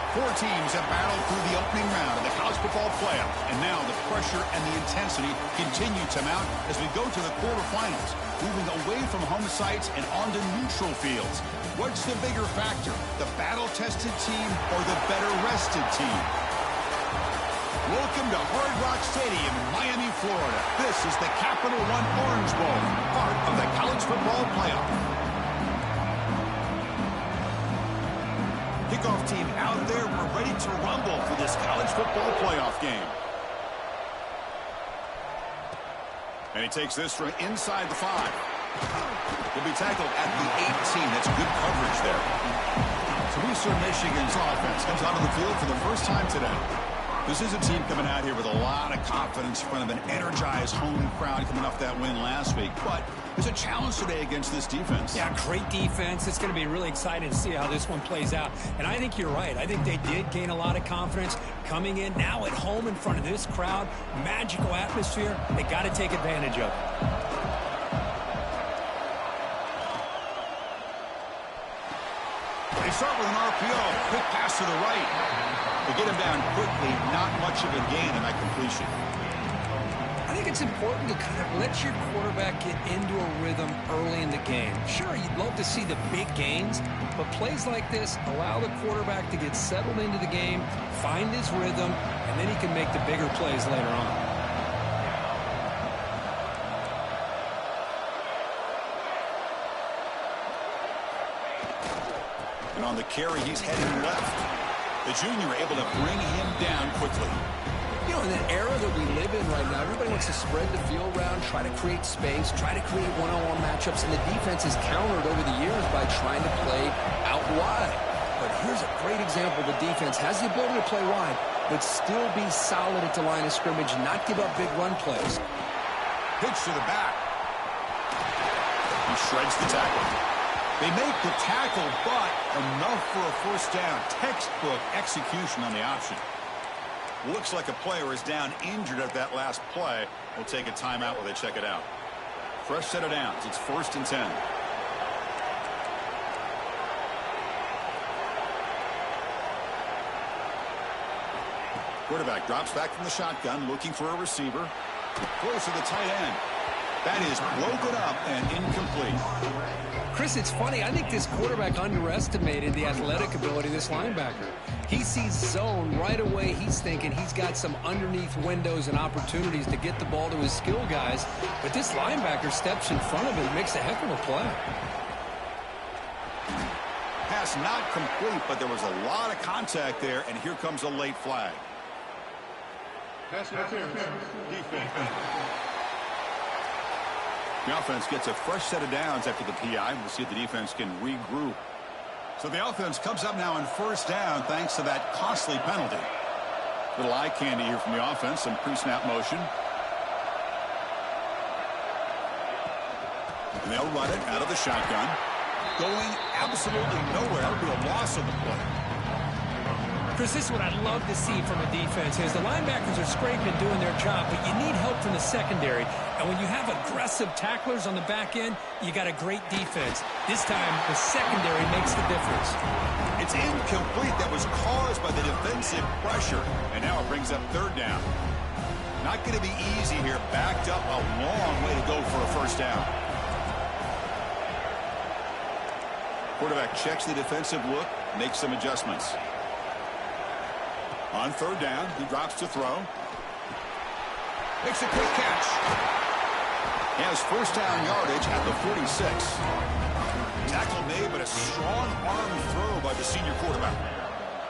Four teams have battled through the opening round of the college football playoff, and now the pressure and the intensity continue to mount as we go to the quarterfinals, moving away from home sites and onto neutral fields. What's the bigger factor, the battle-tested team or the better-rested team? Welcome to Hard Rock Stadium in Miami, Florida. This is the Capital One Orange Bowl, part of the college football playoff. Kickoff team out there. We're ready to rumble for this college football playoff game. And he takes this from inside the 5. He'll be tackled at the 18. That's good coverage there. So Eastern Michigan's offense comes onto the field for the first time today. This is a team coming out here with a lot of confidence in front of an energized home crowd coming off that win last week. But there's a challenge today against this defense. Yeah, great defense. It's going to be really exciting to see how this one plays out. And I think you're right. I think they did gain a lot of confidence coming in now at home in front of this crowd. Magical atmosphere. They got to take advantage of it. They start with an RPO. Quick pass to the right. They get him down quickly. Not much of a gain in that completion. I think it's important to kind of let your quarterback get into a rhythm early in the game. Sure, you'd love to see the big gains, but plays like this allow the quarterback to get settled into the game, find his rhythm, and then he can make the bigger plays later on. And on the carry, he's heading left. The junior able to bring him down quickly. You know, in the era that we live in right now, everybody wants to spread the field around, try to create space, try to create one-on-one matchups, and the defense is countered over the years by trying to play out wide. But here's a great example. The defense has the ability to play wide, but still be solid at the line of scrimmage, not give up big run plays. Pitch to the back. He shreds the tackle. They make the tackle, but enough for a first down. Textbook execution on the option. Looks like a player is down injured at that last play. We'll take a timeout while they check it out. Fresh set of downs. It's 1st and 10. Quarterback drops back from the shotgun, looking for a receiver. Throws to the tight end. That is broken up and incomplete. Chris, it's funny. I think this quarterback underestimated the athletic ability of this linebacker. He sees zone right away. He's thinking he's got some underneath windows and opportunities to get the ball to his skill guys. But this linebacker steps in front of him and makes a heck of a play. Pass not complete, but there was a lot of contact there, and here comes a late flag. Pass interference. Defense. The offense gets a fresh set of downs after the PI. We'll see if the defense can regroup. So the offense comes up now on 1st down thanks to that costly penalty. Little eye candy here from the offense. Some pre-snap motion. And they'll run it out of the shotgun. Going absolutely nowhere. That would be a loss on the play. Chris, this is what I'd love to see from a defense is the linebackers are scraping doing their job, but you need help from the secondary. And when you have aggressive tacklers on the back end, you got a great defense. This time, the secondary makes the difference. It's incomplete. That was caused by the defensive pressure. And now it brings up third down. Not going to be easy here. Backed up a long way to go for a first down. Quarterback checks the defensive look, makes some adjustments. On third down, he drops to throw. Makes a quick catch. He has first down yardage at the 46. Tackle made, but a strong arm throw by the senior quarterback.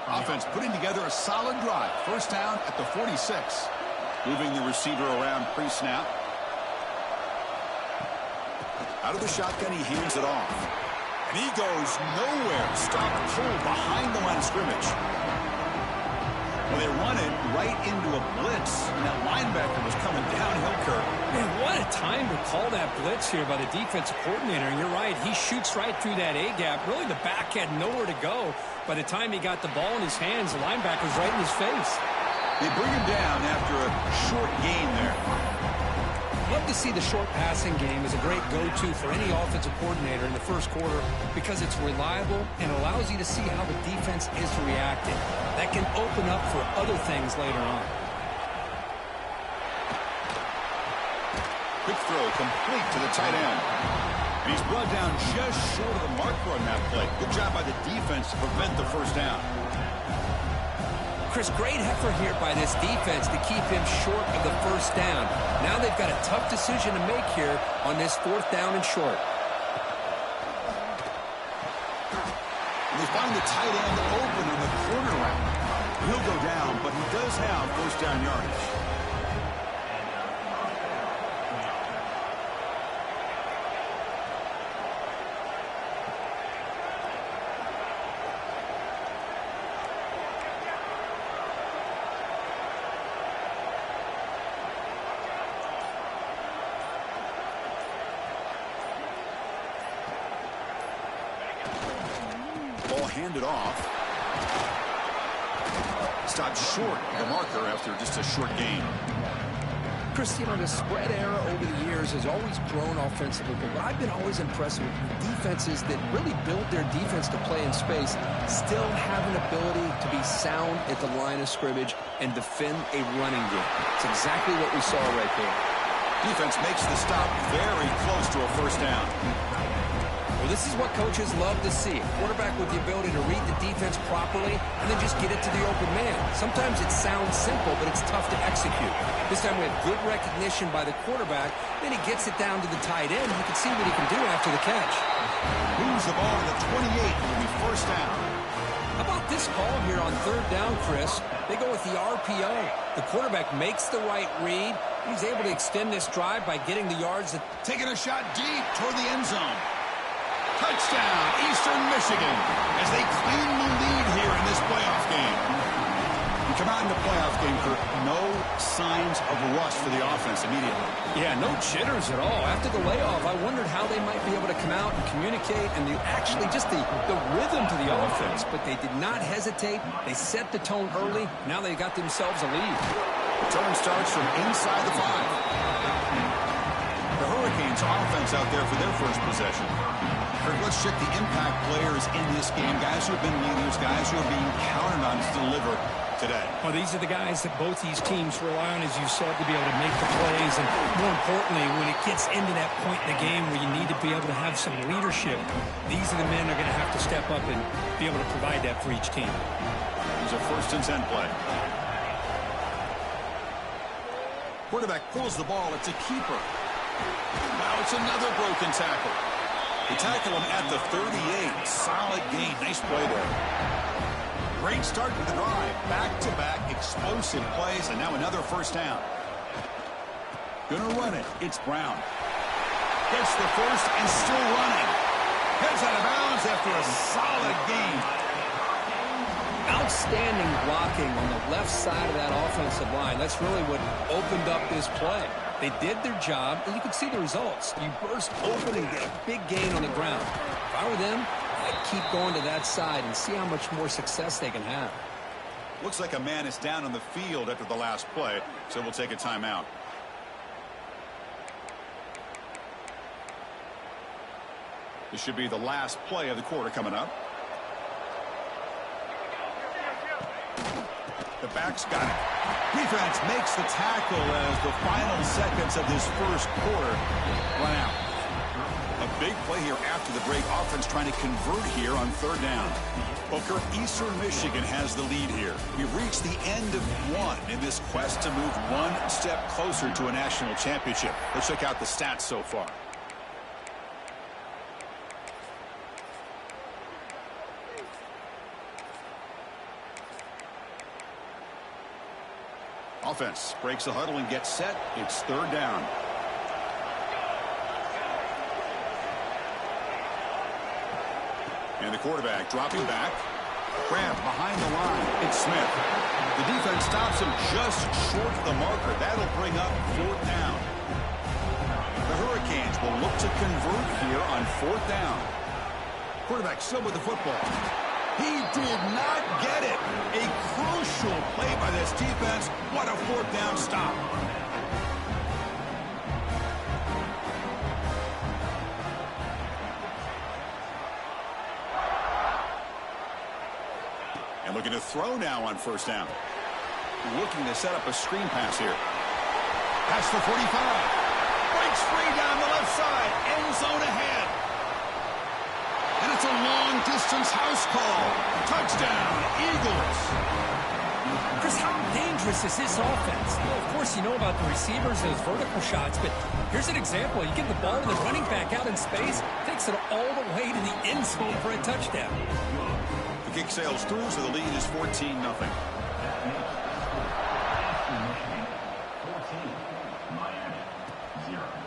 Offense putting together a solid drive. First down at the 46. Moving the receiver around pre-snap. Out of the shotgun, he hands it off. And he goes nowhere. Stop pulled behind the line of scrimmage. Well, they run it right into a blitz, and that linebacker was coming downhill, Kirk. Man, what a time to call that blitz here by the defensive coordinator. And you're right, he shoots right through that A-gap. Really, the back had nowhere to go. By the time he got the ball in his hands, the linebacker's right in his face. They bring him down after a short gain there. Love to see the short passing game as a great go-to for any offensive coordinator in the first quarter because it's reliable and allows you to see how the defense is reacting. That can open up for other things later on. Quick throw complete to the tight end. And he's brought down just short of the marker on that play. Good job by the defense to prevent the first down. Chris, great effort here by this defense to keep him short of the first down. Now they've got a tough decision to make here on this fourth down and short. And they find the tight end open on the corner route. He'll go down, but he does have first down yardage. Handed off. Stopped short of the marker after just a short gain. Chris, you know, the spread era over the years has always grown offensively, but what I've been always impressed with defenses that really build their defense to play in space still have an ability to be sound at the line of scrimmage and defend a running game. It's exactly what we saw right there. Defense makes the stop very close to a first down. Well, this is what coaches love to see. A quarterback with the ability to read the defense properly and then just get it to the open man. Sometimes it sounds simple, but it's tough to execute. This time we have good recognition by the quarterback. Then he gets it down to the tight end. You can see what he can do after the catch. Moves the ball to the 28. Will be first down. How about this call here on third down, Chris? They go with the RPO. The quarterback makes the right read. He's able to extend this drive by getting the yards. Taking a shot deep toward the end zone. Touchdown, Eastern Michigan, as they claim the lead here in this playoff game. We come out in the playoff game for no signs of rust for the offense immediately. Yeah, no jitters at all. After the layoff, I wondered how they might be able to come out and communicate and actually just the rhythm to the offense. But they did not hesitate. They set the tone early. Now they got themselves a lead. Return starts from inside the 5. The Hurricanes offense out there for their first possession. Let's check the impact players in this game. Guys who have been leaders, guys who are being counted on to deliver today. Well, these are the guys that both these teams rely on, as you said, to be able to make the plays. And more importantly, when it gets into that point in the game where you need to be able to have some leadership, these are the men that are going to have to step up and be able to provide that for each team. There's a 1st and 10 play. Quarterback pulls the ball. It's a keeper. Now it's another broken tackle. They tackle him at the 38. Solid gain. Nice play there. Great start to the drive. Back-to-back explosive plays, and now another first down. Gonna run it. It's Brown. Gets the first and still running. Heads out of bounds after a solid gain. outstanding blocking on the left side of that offensive line. That's really what opened up this play. They did their job, and you can see the results. You burst open and get a big gain on the ground. If I were them, I'd keep going to that side and see how much more success they can have. Looks like a man is down on the field after the last play, so we'll take a timeout. This should be the last play of the quarter coming up. The back's got it. Defense makes the tackle as the final seconds of this first quarter run out. A big play here after the break. Offense trying to convert here on third down. Booker, Eastern Michigan has the lead here. We've reached the end of one in this quest to move one step closer to a national championship. Let's check out the stats so far. Offense breaks the huddle and gets set. It's third down. And the quarterback dropping back. Grab behind the line. It's Smith. The defense stops him just short of the marker. That'll bring up fourth down. The Hurricanes will look to convert here on fourth down. Quarterback still with the football. He did not get it. A crucial play by this defense. What a fourth down stop. And looking to throw now on first down. Looking to set up a screen pass here. Pass the 45. Breaks free down the left side. End zone ahead. And it's a long-distance house call. Touchdown, Eagles. Chris, how dangerous is this offense? Well, of course, you know about the receivers, those vertical shots, but here's an example. You give the ball to the running back out in space, takes it all the way to the end zone for a touchdown. The kick sails through, so the lead is 14-0.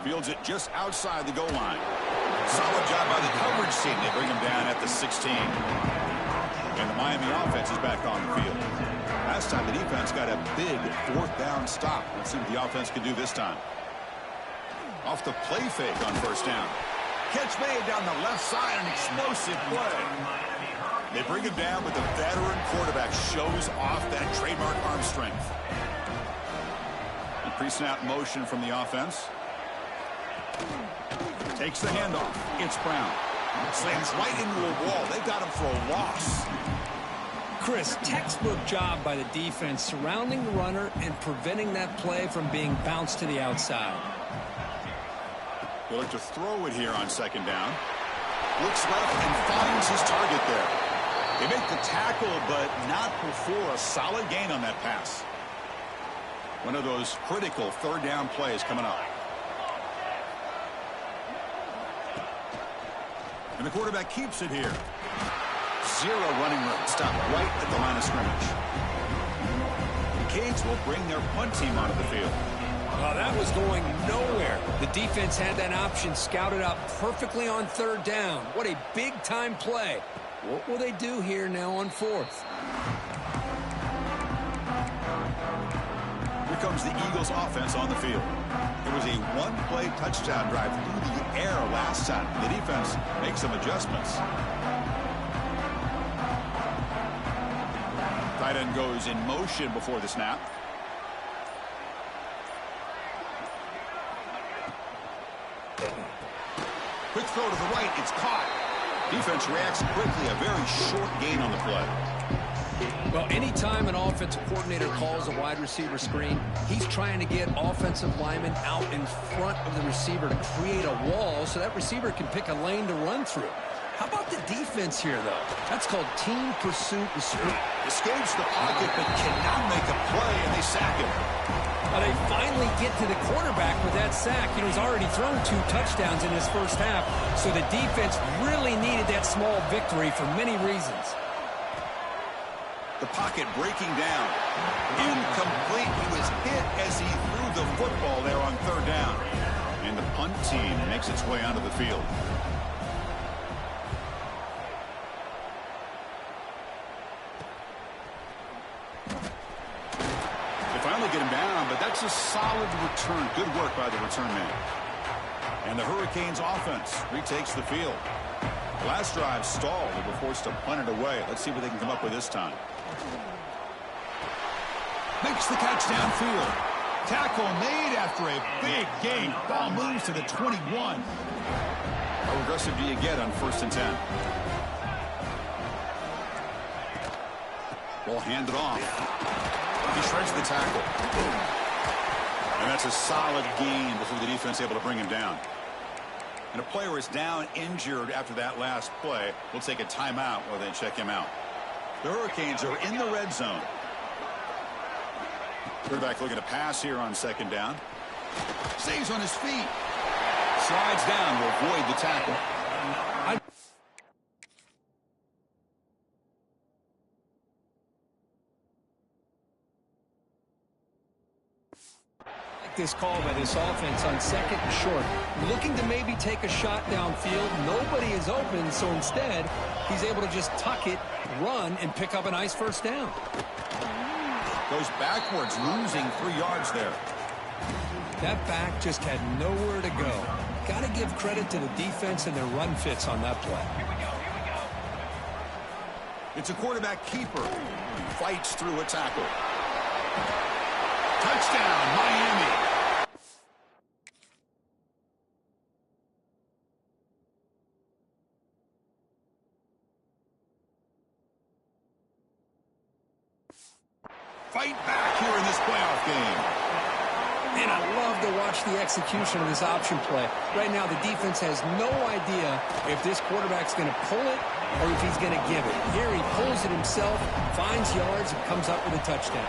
Fields it just outside the goal line. Solid job by the coverage team. They bring him down at the 16. And the Miami offense is back on the field. Last time the defense got a big fourth down stop. Let's see what the offense can do this time. Off the play fake on first down. Catch made down the left side, an explosive play. They bring him down, but the veteran quarterback shows off that trademark arm strength. Pre-snap motion from the offense. Takes the handoff. It's Brown. Slams right into a wall. They've got him for a loss. Chris, textbook job by the defense surrounding the runner and preventing that play from being bounced to the outside. They'll look to throw it here on second down. Looks left and finds his target there. They make the tackle, but not before a solid gain on that pass. One of those critical third down plays coming up. And the quarterback keeps it here. Zero running room. Stop right at the line of scrimmage. The Canes will bring their punt team onto the field. Well, that was going nowhere. The defense had that option scouted out perfectly on third down. What a big-time play. What will they do here now on fourth? Here comes the Eagles offense on the field. It was a one-play touchdown drive through the air last time. The defense makes some adjustments. Tight end goes in motion before the snap. Quick throw to the right. It's caught. Defense reacts quickly. A very short gain on the play. Well, anytime an offensive coordinator calls a wide receiver screen, he's trying to get offensive linemen out in front of the receiver to create a wall so that receiver can pick a lane to run through. How about the defense here, though? That's called team pursuit. Escapes the pocket but cannot make a play, and they sack him. Well, they finally get to the quarterback with that sack. You know, he's already thrown 2 touchdowns in his first half, so the defense really needed that small victory for many reasons. The pocket breaking down. Incomplete. He was hit as he threw the football there on third down. And the punt team makes its way onto the field. get him down, but that's a solid return. Good work by the return man. And the Hurricanes offense retakes the field. Last drive stalled. They were forced to punt it away. Let's see what they can come up with this time. Makes the catch downfield. Tackle made after a big gain. Ball moves to the 21. How aggressive do you get on 1st and 10? Ball handed off. He shreds the tackle. And that's a solid gain before the defense able to bring him down. And a player is down injured after that last play. We'll take a timeout while they check him out. The Hurricanes are in the red zone. Quarterback looking to pass here on 2nd down. Stays on his feet. Slides down to avoid the tackle. This call by this offense on 2nd and short, looking to maybe take a shot downfield. Nobody is open, so instead he's able to just tuck it, run, and pick up a nice 1st down. Goes backwards, losing 3 yards there. That back just had nowhere to go. Got to give credit to the defense and their run fits on that play. It's a quarterback keeper. Fights through a tackle. Touchdown, Miami. Fight back here in this playoff game. And I love to watch the execution of this option play. Right now, the defense has no idea if this quarterback's going to pull it or if he's going to give it. Here he pulls it himself, finds yards, and comes up with a touchdown.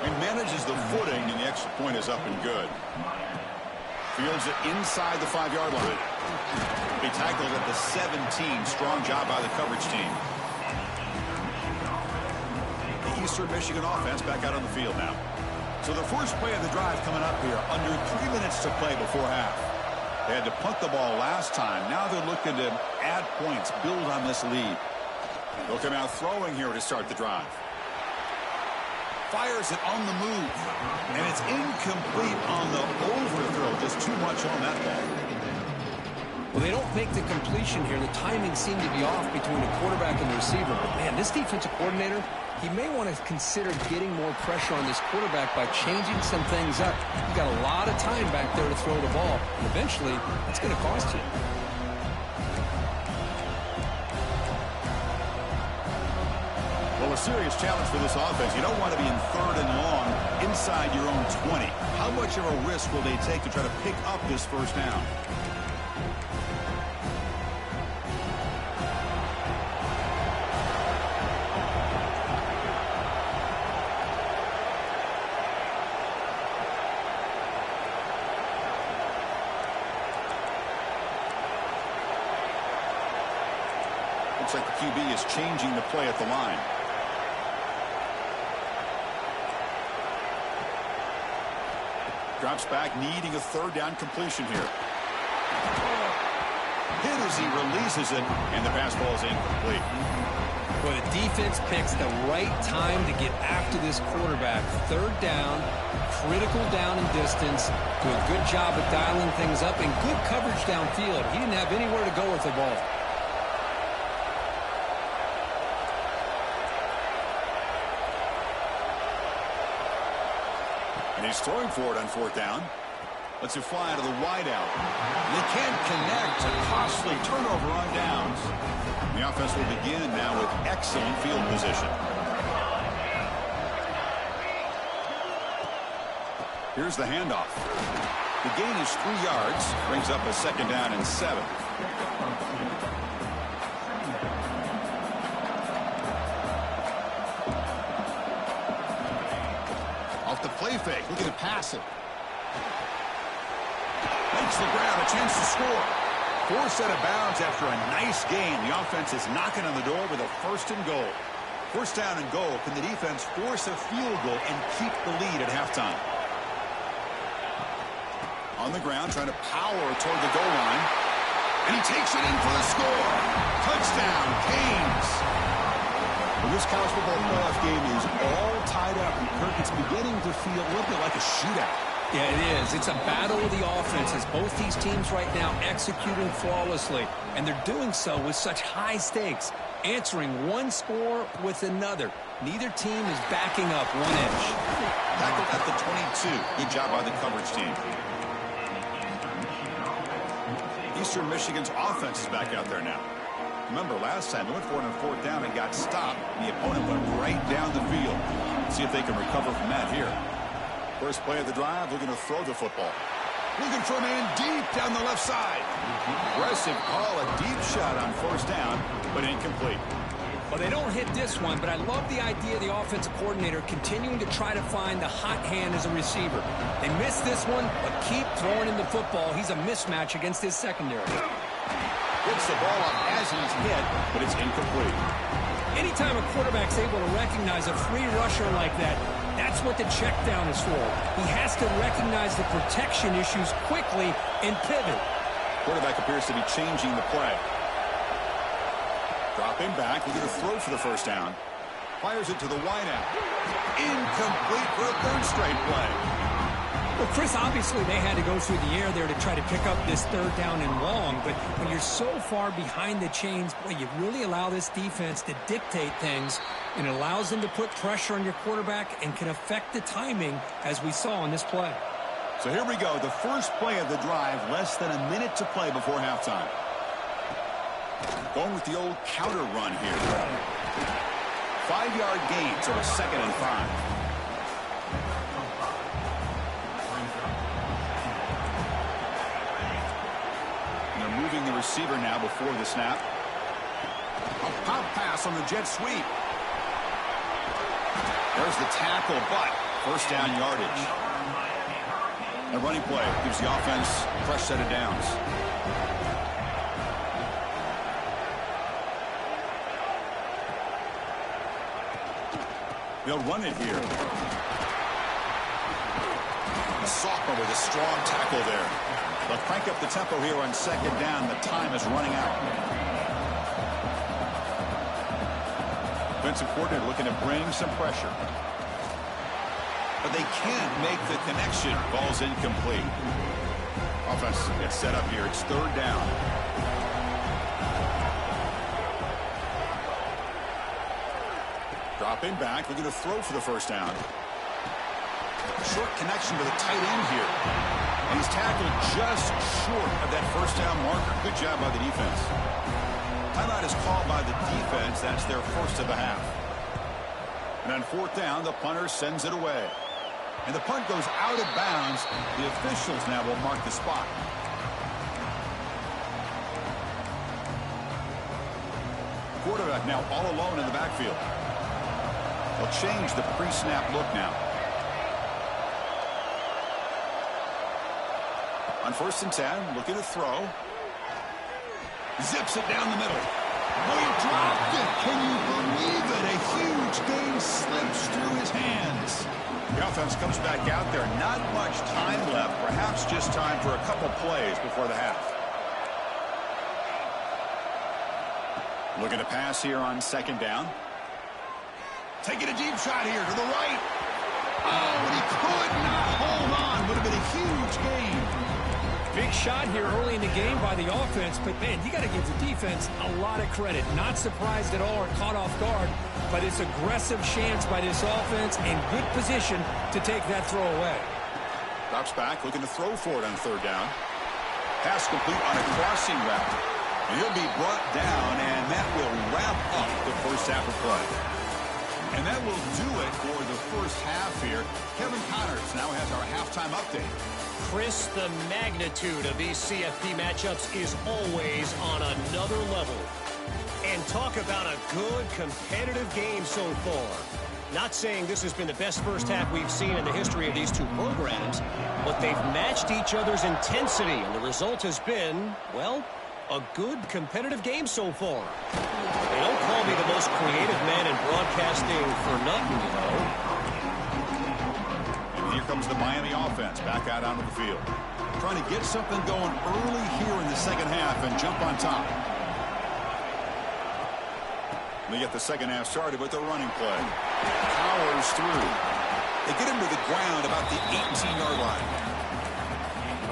And manages the footing, and the extra point is up and good. Fields it inside the 5-yard line. He tackled at the 17. Strong job by the coverage team. The Eastern Michigan offense back out on the field now. So the first play of the drive coming up here. Under 3 minutes to play before half. They had to punt the ball last time. Now they're looking to add points, build on this lead. They'll come out throwing here to start the drive. Fires it on the move. And it's incomplete on the overthrow. Just too much on that ball. Well, they don't make the completion here. The timing seemed to be off between the quarterback and the receiver. But, man, this defensive coordinator, he may want to consider getting more pressure on this quarterback by changing some things up. You've got a lot of time back there to throw the ball. And eventually, it's going to cost you. Well, a serious challenge for this offense. You don't want to be in 3rd and long inside your own 20. How much of a risk will they take to try to pick up this 1st down? Looks like the QB is changing the play at the line. Drops back, needing a 3rd down completion here. Hit as he releases it, and the pass ball is incomplete. Well, the defense picks the right time to get after this quarterback. 3rd down, critical down and distance. Do a good job of dialing things up, and good coverage downfield. He didn't have anywhere to go with the ball. And he's throwing for it on 4th down. Lets it fly to the wideout. They can't connect. A costly turnover on downs. The offense will begin now with excellent field position. Here's the handoff. The gain is 3 yards. Brings up a 2nd down and 7. Off the play fake. Looking to pass it. Makes the grab. A chance to score. Forced out of bounds after a nice gain. The offense is knocking on the door with a 1st and goal. 1st down and goal. Can the defense force a field goal and keep the lead at halftime? On the ground, trying to power toward the goal line. And he takes it in for the score. Touchdown, Canes. Well, this college football playoff game is all tied up. And Kirk, it's beginning to feel a little bit like a shootout. Yeah, it is. It's a battle of the offenses. Both these teams right now executing flawlessly, and they're doing so with such high stakes, answering one score with another. Neither team is backing up 1 inch. Tackled at the 22. Good job by the coverage team. Eastern Michigan's offense is back out there now. Remember, last time they went for it on 4th down and got stopped. The opponent went right down the field. Let's see if they can recover from that here. First play of the drive, looking to throw the football. Looking for a man deep down the left side. Aggressive call, a deep shot on 1st down, but incomplete. Well, they don't hit this one, but I love the idea of the offensive coordinator continuing to try to find the hot hand as a receiver. They missed this one, but keep throwing him the football. He's a mismatch against his secondary. Gets the ball up as he's hit, but it's incomplete. Anytime a quarterback's able to recognize a free rusher like that, that's what the check down is for. He has to recognize the protection issues quickly and pivot. Quarterback appears to be changing the play. Dropping back, looking to throw for the 1st down. Fires it to the wideout. Incomplete for a 3rd straight play. Well, Chris, obviously they had to go through the air there to try to pick up this 3rd down and long, but when you're so far behind the chains, boy, you really allow this defense to dictate things, and it allows them to put pressure on your quarterback and can affect the timing, as we saw on this play. So here we go, the first play of the drive, less than a minute to play before halftime. Going with the old counter run here. 5-yard gain, so a 2nd and 5. Moving the receiver now before the snap. A pop pass on the jet sweep. There's the tackle, but 1st down yardage. A running play gives the offense a fresh set of downs. They'll run it here. A sophomore with a strong tackle there. They'll crank up the tempo here on 2nd down. The time is running out. Defensive coordinator looking to bring some pressure. But they can't make the connection. Ball's incomplete. Offense gets set up here. It's 3rd down. Dropping back, looking to throw for the 1st down. Short connection to the tight end here. And he's tackled just short of that 1st down marker. Good job by the defense. Timeout is called by the defense. That's their 1st of the half. And on 4th down, the punter sends it away. And the punt goes out of bounds. The officials now will mark the spot. Quarterback now all alone in the backfield. They'll change the pre-snap look now. On 1st and 10, looking to throw. Zips it down the middle. Oh, he dropped it. Can you believe it? A huge gain slips through his hands. The offense comes back out there. Not much time left. Perhaps just time for a couple plays before the half. Looking to pass here on 2nd down. Taking a deep shot here to the right. Oh, and he could not hold on. Would have been a huge gain. Big shot here early in the game by the offense, but, man, you got to give the defense a lot of credit. Not surprised at all or caught off guard, but it's aggressive chance by this offense and good position to take that throw away. Drops back, looking to throw for it on 3rd down. Pass complete on a crossing route. And he'll be brought down, and that will wrap up the 1st half of play. And that will do it for the 1st half here. Kevin Connors now has our halftime update. Chris, the magnitude of these CFP matchups is always on another level. And talk about a good competitive game so far. Not saying this has been the best 1st half we've seen in the history of these two programs, but they've matched each other's intensity, and the result has been, well, a good competitive game so far. They don't call me the most creative man in broadcasting for nothing, you know. And here comes the Miami offense back out onto the field. Trying to get something going early here in the 2nd half and jump on top. They get the second half started with the running play. Powers through. They get him to the ground about the 18-yard line.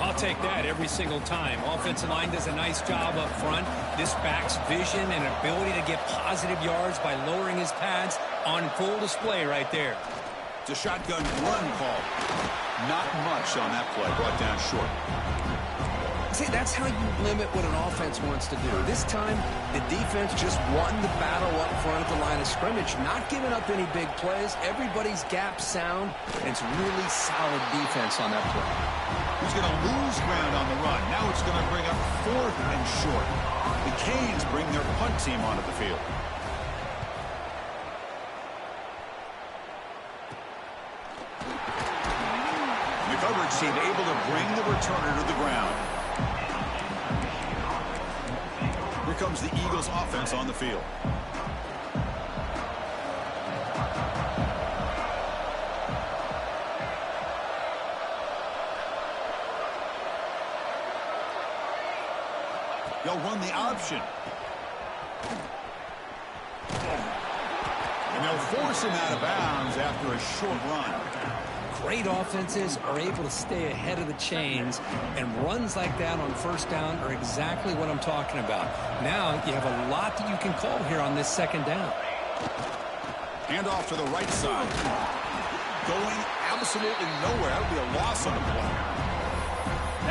I'll take that every single time. Offensive line does a nice job up front. This back's vision and ability to get positive yards by lowering his pads on full display right there. It's a shotgun run call. Not much on that play. Brought down short. See, that's how you limit what an offense wants to do. This time, the defense just won the battle up front at the line of scrimmage, not giving up any big plays. Everybody's gap sound, and it's really solid defense on that play. He's going to lose ground on the run. Now it's going to bring up 4th and short. The Canes bring their punt team onto the field. The coverage team able to bring the returner to the ground. Here comes the Eagles offense on the field. They'll run the option. And they'll force him out of bounds after a short run. Great offenses are able to stay ahead of the chains, and runs like that on first down are exactly what I'm talking about. Now you have a lot that you can call here on this second down. Hand off to the right side. Going absolutely nowhere. That would be a loss on the play.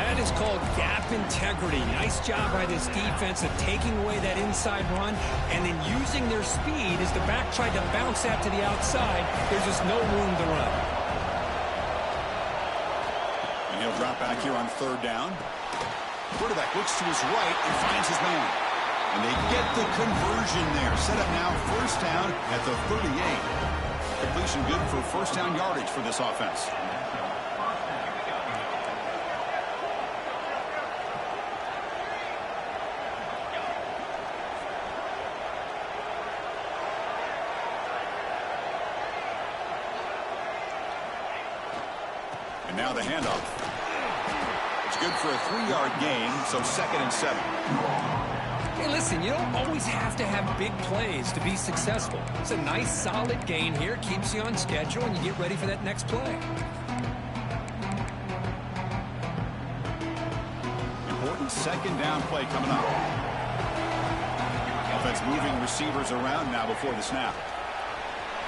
That is called gap integrity. Nice job by this defense of taking away that inside run and then using their speed as the back tried to bounce that to the outside. There's just no room to run. And he'll drop back here on 3rd down. Quarterback looks to his right and finds his man. And they get the conversion there. Set up now 1st down at the 38. Completion good for 1st down yardage for this offense. And now the handoff. It's good for a 3-yard gain, so 2nd and 7. Hey, listen, you don't always have to have big plays to be successful. It's a nice, solid gain here. Keeps you on schedule, and you get ready for that next play. Important 2nd down play coming up. Offense moving receivers around now before the snap.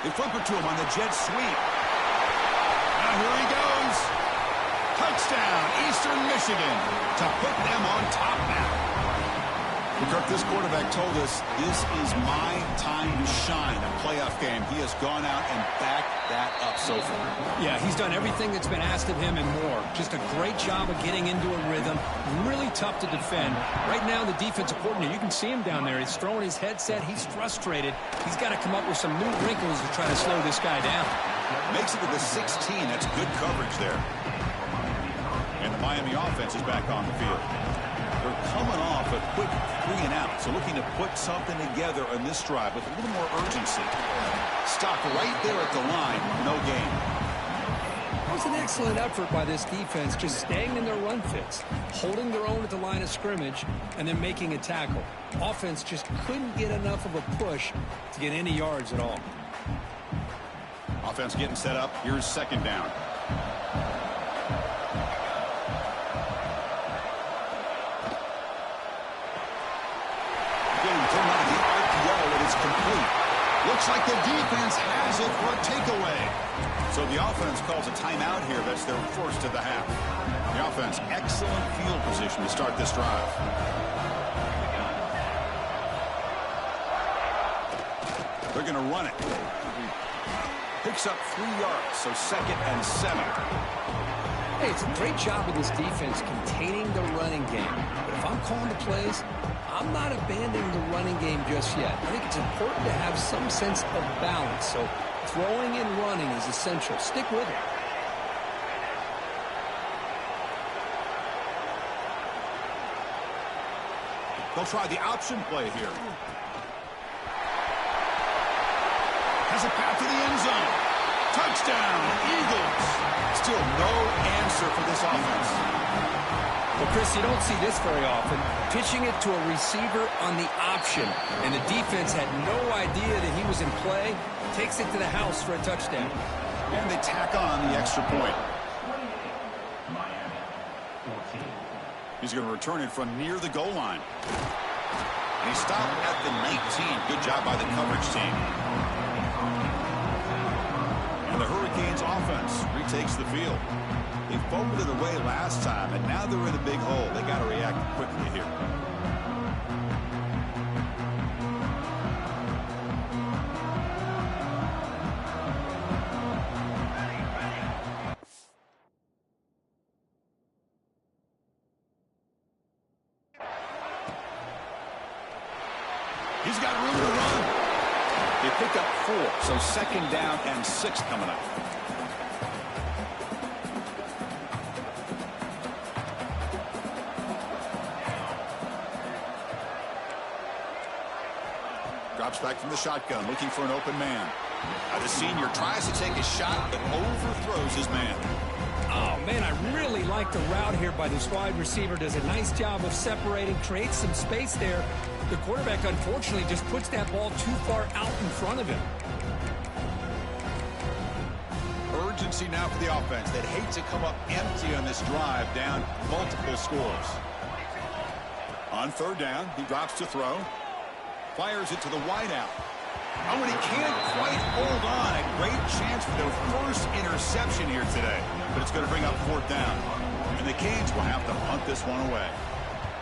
They flip it to him on the jet sweep. Now here he goes. Touchdown, Eastern Michigan, to put them on top now. Kirk, this quarterback told us this is my time to shine. A playoff game. He has gone out and backed that up so far. Yeah, he's done everything that's been asked of him and more. Just a great job of getting into a rhythm. Really tough to defend. Right now, the defensive coordinator, you can see him down there. He's throwing his headset. He's frustrated. He's got to come up with some new wrinkles to try to slow this guy down. Makes it to the 16. That's good coverage there. And the Miami offense is back on the field. They're coming off a quick 3-and-out, so looking to put something together on this drive with a little more urgency. Stopped right there at the line, no gain. It was an excellent effort by this defense, just staying in their run fits, holding their own at the line of scrimmage, and then making a tackle. Offense just couldn't get enough of a push to get any yards at all. Offense getting set up. Here's 2nd down. Complete. Looks like the defense has it for a takeaway. So the offense calls a timeout here. That's their first of the half. The offense, excellent field position to start this drive. They're going to run it. Picks up 3 yards, so 2nd and 7. Hey, it's a great job of this defense containing the running game. But if I'm calling the plays, I'm not abandoning the running game just yet. I think it's important to have some sense of balance. So throwing and running is essential. Stick with it. They'll try the option play here. Has a path to the end zone. Touchdown, Eagles. Still no answer for this offense. Well, Chris, you don't see this very often. Pitching it to a receiver on the option, and the defense had no idea that he was in play. Takes it to the house for a touchdown. And they tack on the extra point. He's going to return it from near the goal line. And he stopped at the 19. Good job by the coverage team. And the Hurricanes offense retakes the field. They fumbled it away last time, and now they're in a big hole. They got to react quickly here. He's got room to run. They pick up 4, so 2nd down and 6 coming up. Drops back from the shotgun, looking for an open man. The senior tries to take a shot, but overthrows his man. Oh, man, I really like the route here by this wide receiver. Does a nice job of separating, creates some space there. The quarterback, unfortunately, just puts that ball too far out in front of him. Urgency now for the offense. They'd hate to come up empty on this drive, down multiple scores. On 3rd down, he drops to throw. Fires it to the wideout. Oh, and he can't quite hold on. A great chance for their first interception here today. But it's going to bring up 4th down. And the Canes will have to punt this one away.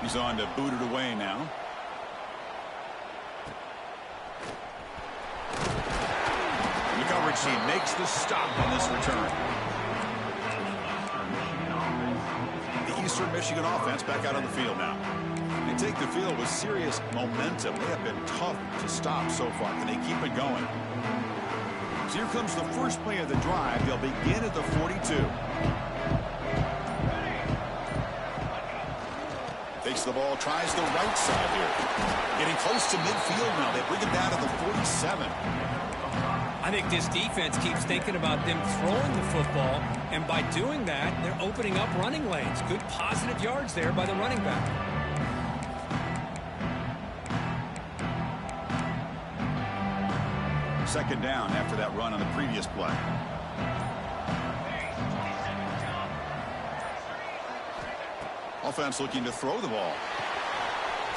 He's on to boot it away now. The coverage team makes the stop on this return. The Eastern Michigan offense back out on the field now. They take the field with serious momentum. They have been tough to stop so far. Can they keep it going? So here comes the first play of the drive. They'll begin at the 42. Takes the ball, tries the right side here. Getting close to midfield now. They bring it down to the 47. I think this defense keeps thinking about them throwing the football, and by doing that, they're opening up running lanes. Good positive yards there by the running back. Second down after that run on the previous play. Offense looking to throw the ball.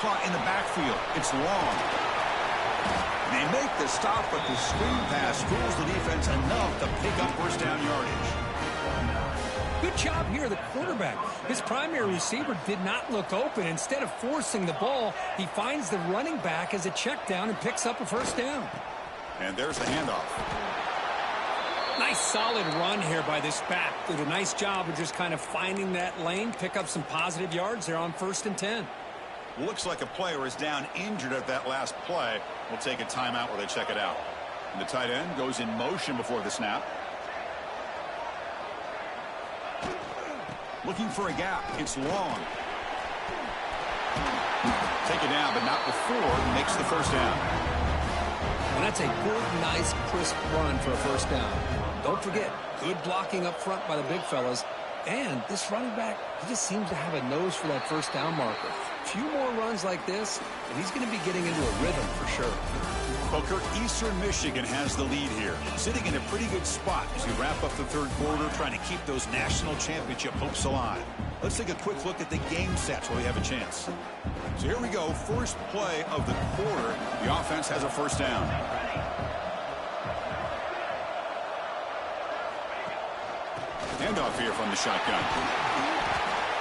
Caught in the backfield. It's long. And they make the stop, but the screen pass fools the defense enough to pick up first down yardage. Good job here, the quarterback. His primary receiver did not look open. Instead of forcing the ball, he finds the running back as a check down and picks up a first down. And there's the handoff. Nice solid run here by this back. Did a nice job of just kind of finding that lane, pick up some positive yards there on 1st and 10. Looks like a player is down injured at that last play. We'll take a timeout while they check it out. And the tight end goes in motion before the snap. Looking for a gap. It's long. Take it down, but not before he makes the first down. And that's a good, nice, crisp run for a first down. Don't forget, good blocking up front by the big fellas. And this running back, he just seems to have a nose for that first down marker. A few more runs like this, and he's going to be getting into a rhythm for sure. Well, Kirk, Eastern Michigan has the lead here, sitting in a pretty good spot as we wrap up the 3rd quarter, trying to keep those national championship hopes alive. Let's take a quick look at the game sets where we have a chance. So here we go, first play of the quarter. The offense has a first down. Handoff here from the shotgun.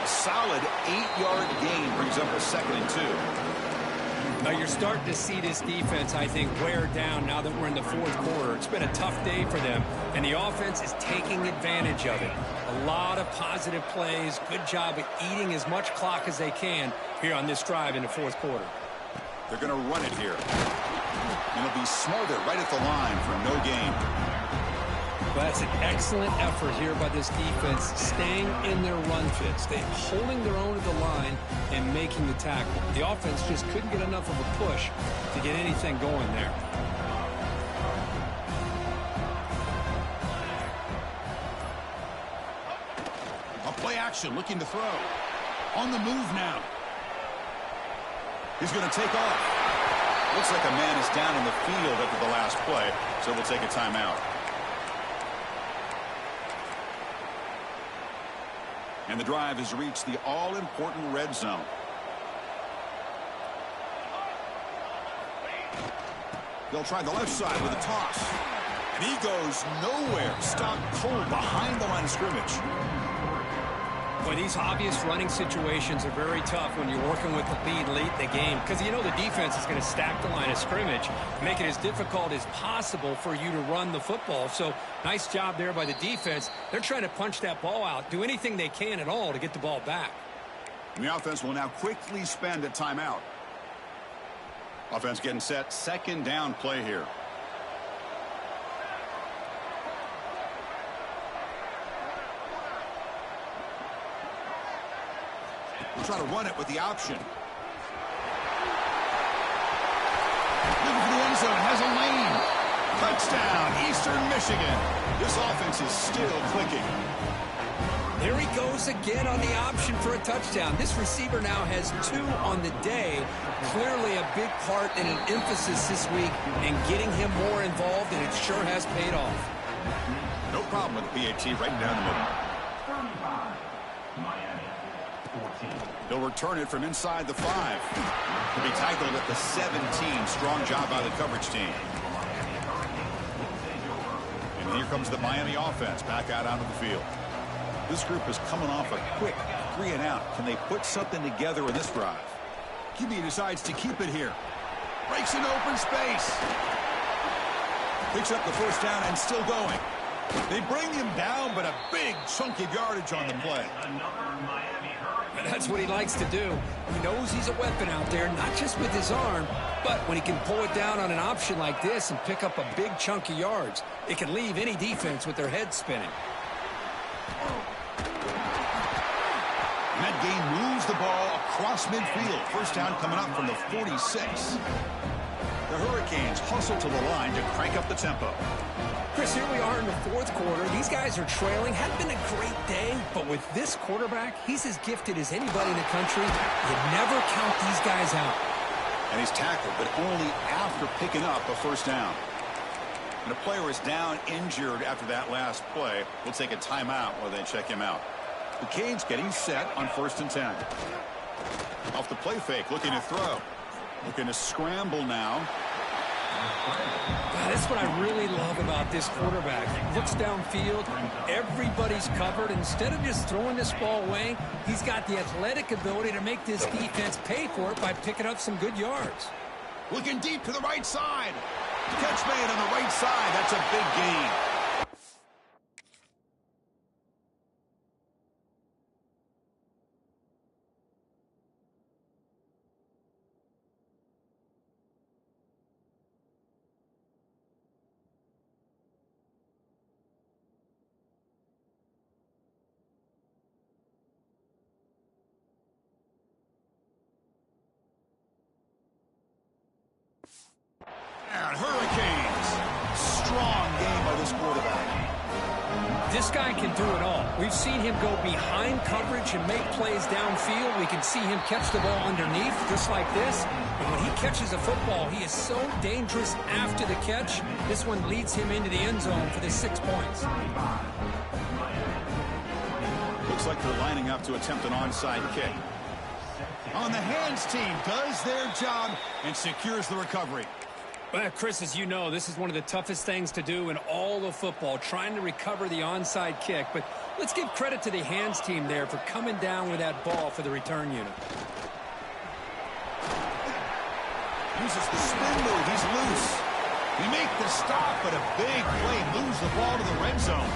A solid 8-yard gain brings up a 2nd and 2. Now you're starting to see this defense, I think, wear down now that we're in the 4th quarter. It's been a tough day for them, and the offense is taking advantage of it. A lot of positive plays. Good job of eating as much clock as they can here on this drive in the 4th quarter. They're going to run it here. And it'll be smothered right at the line for no gain. Well, that's an excellent effort here by this defense, staying in their run fits. They're holding their own at the line and making the tackle. The offense just couldn't get enough of a push to get anything going there. A play action, looking to throw. On the move now. He's going to take off. Looks like a man is down in the field after the last play, so we'll take a timeout. And the drive has reached the all-important red zone. They'll try the left side with a toss. And he goes nowhere. Stopped cold behind the line of scrimmage. Well, these obvious running situations are very tough when you're working with the lead late in the game, because you know the defense is going to stack the line of scrimmage, make it as difficult as possible for you to run the football. So nice job there by the defense. They're trying to punch that ball out, do anything they can at all to get the ball back. And the offense will now quickly spend a timeout. Offense getting set. Second down play here. We'll try to run it with the option. Looking for the end zone. Has a lane. Touchdown, Eastern Michigan. This offense is still clicking. There he goes again on the option for a touchdown. This receiver now has 2 on the day. Clearly a big part and an emphasis this week in getting him more involved, and it sure has paid off. No problem with the PAT right down the middle. They'll return it from inside the 5. He'll be tackled at the 17. Strong job by the coverage team. And here comes the Miami offense back out onto the field. This group is coming off a quick 3-and-out. Can they put something together in this drive? QB decides to keep it here. Breaks an open space. Picks up the first down and still going. They bring him down, but a big chunk of yardage on the play. That's what he likes to do. He knows he's a weapon out there, not just with his arm, but when he can pull it down on an option like this and pick up a big chunk of yards, it can leave any defense with their head spinning. And that game moves the ball across midfield. First down coming up from the 46. The Hurricanes hustle to the line to crank up the tempo. Chris, here we are in the 4th quarter. These guys are trailing. Hadn't been a great day, but with this quarterback, he's as gifted as anybody in the country. You never count these guys out. And he's tackled, but only after picking up a first down. And a player is down injured after that last play. We'll take a timeout while they check him out. The Canes getting set on 1st and 10. Off the play fake, looking to throw. Looking to scramble now. That's what I really love about this quarterback. He looks downfield, everybody's covered. Instead of just throwing this ball away, he's got the athletic ability to make this defense pay for it by picking up some good yards. Looking deep to the right side. Catch made on the right side. That's a big gain. And Hurricanes. Strong game by this quarterback. This guy can do it all. We've seen him go behind coverage and make plays downfield. We can see him catch the ball underneath, just like this. And when he catches a football, he is so dangerous after the catch. This one leads him into the end zone for the 6 points. Looks like they're lining up to attempt an onside kick. On the hands team does their job and secures the recovery. Well, Chris, as you know, this is one of the toughest things to do in all of football, trying to recover the onside kick. But let's give credit to the hands team there for coming down with that ball for the return unit. Uses the spin move. He's loose. He make the stop, but a big play moves the ball to the red zone.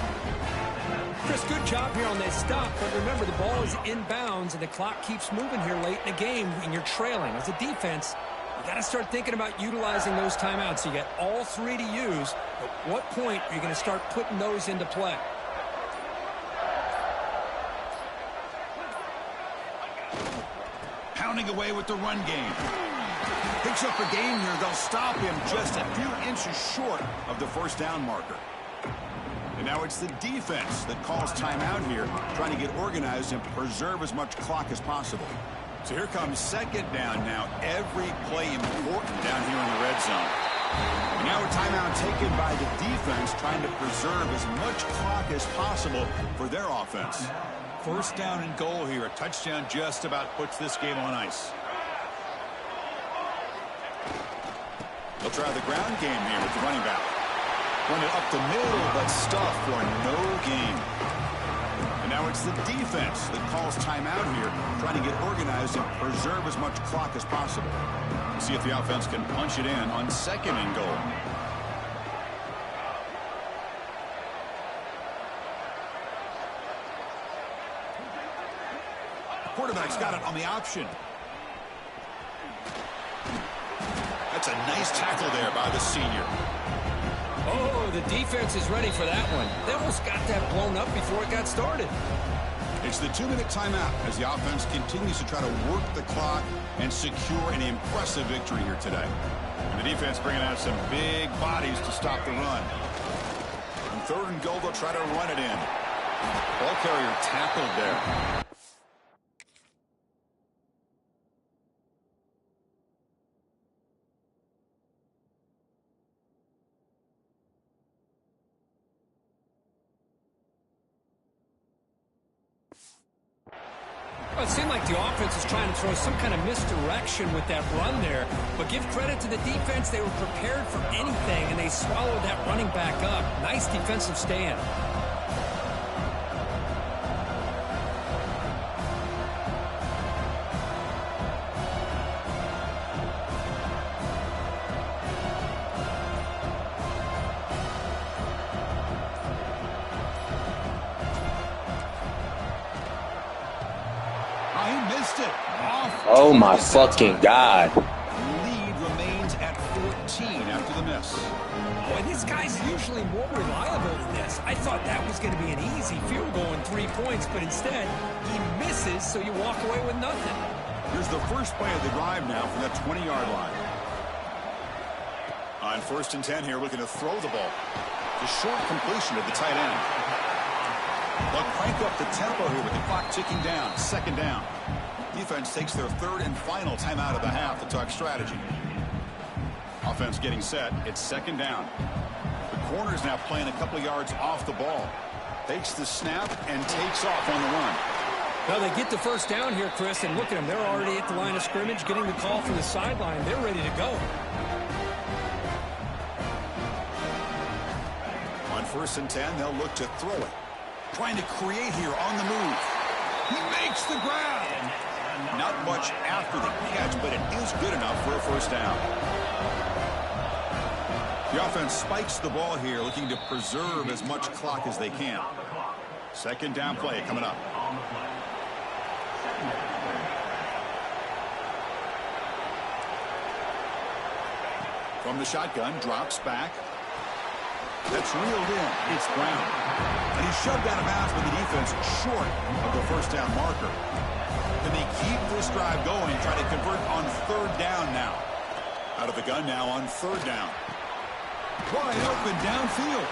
Chris, good job here on that stop. But remember, the ball is inbounds, and the clock keeps moving here late in the game, and you're trailing. As a defense, you got to start thinking about utilizing those timeouts. You got all 3 to use. At what point are you going to start putting those into play? Pounding away with the run game. Picks up a gain here. They'll stop him just a few inches short of the first down marker. And now it's the defense that calls timeout here, trying to get organized and preserve as much clock as possible. So here comes second down now. Every play important down here in the red zone. And now a timeout taken by the defense, trying to preserve as much clock as possible for their offense. First down and goal here. A touchdown just about puts this game on ice. They'll try the ground game here with the running back. Run it up the middle, but stuffed for no gain. And now it's the defense that calls timeout here, trying to get organized and preserve as much clock as possible. We'll see if the offense can punch it in on second and goal. Quarterback's got it on the option. That's a nice tackle there by the senior. Oh, the defense is ready for that one. They almost got that blown up before it got started. It's the 2-minute timeout as the offense continues to try to work the clock and secure an impressive victory here today. And the defense bringing out some big bodies to stop the run. On third and goal, they'll try to run it in. Ball carrier tackled there. Well, it seemed like the offense was trying to throw some kind of misdirection with that run there. But give credit to the defense. They were prepared for anything, and they swallowed that running back up. Nice defensive stand. Oh my fucking God. Lead remains at 14 after the miss. Boy, this guy's usually more reliable than this. I thought that was going to be an easy field goal and 3 points, but instead he misses, so you walk away with nothing. Here's the first play of the drive now from that 20-yard line. On first and 10 here, looking to throw the ball. The short completion of the tight end. They'll crank up the tempo here with the clock ticking down. Second down. Defense takes their third and final timeout of the half to talk strategy. Offense getting set. It's second down. The corner's now playing a couple yards off the ball. Takes the snap and takes off on the run. Well, they get the first down here, Chris, and look at them. They're already at the line of scrimmage, getting the call from the sideline. They're ready to go. On first and 10, they'll look to throw it. Trying to create here on the move. He makes the grab. Not much after the catch, but it is good enough for a first down. The offense spikes the ball here, looking to preserve as much clock as they can. Second down play coming up. From the shotgun, drops back. That's reeled in. It's Brown. And he's shoved out of bounds by the defense short of the first down marker. Can they keep this drive going, try to convert on third down now? Out of the gun now on third down. Wide open downfield.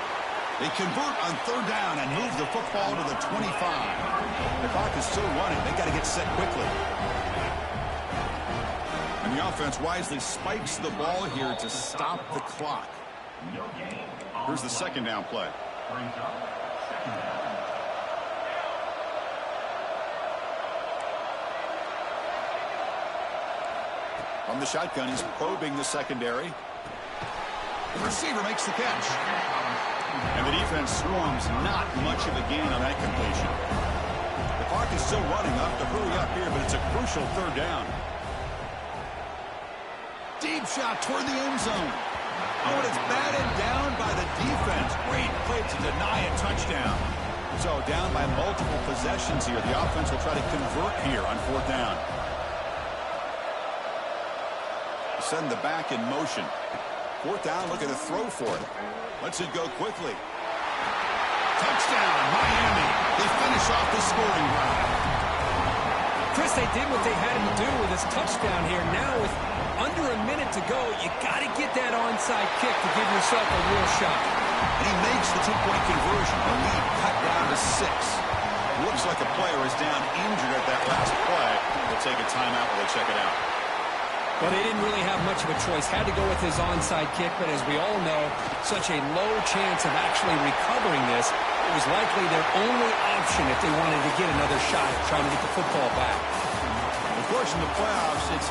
They convert on third down and move the football to the 25. The clock is still running. They got to get set quickly. And the offense wisely spikes the ball here to stop the clock. Here's the second down play. From the shotgun, he's probing the secondary. The receiver makes the catch. And the defense swarms not much of a gain on that completion. The clock is still running. Up to hurry up here, but it's a crucial third down. Deep shot toward the end zone. Oh, and it's batted down by the defense. Great play to deny a touchdown. So down by multiple possessions here. The offense will try to convert here on fourth down. Send the back in motion. Fourth down, looking to throw for it. Lets it go quickly. Touchdown, Miami. They finish off the scoring drive. Chris, they did what they had to do with this touchdown here. Now with under a minute to go, you got to get that onside kick to give yourself a real shot. And he makes the two-point conversion. The lead cut down to 6. Looks like a player is down injured at that last play. They'll take a timeout while they check it out. Well, they didn't really have much of a choice. Had to go with his onside kick, but as we all know, such a low chance of actually recovering this. It was likely their only option if they wanted to get another shot at trying to get the football back. Of course, in the playoffs, it's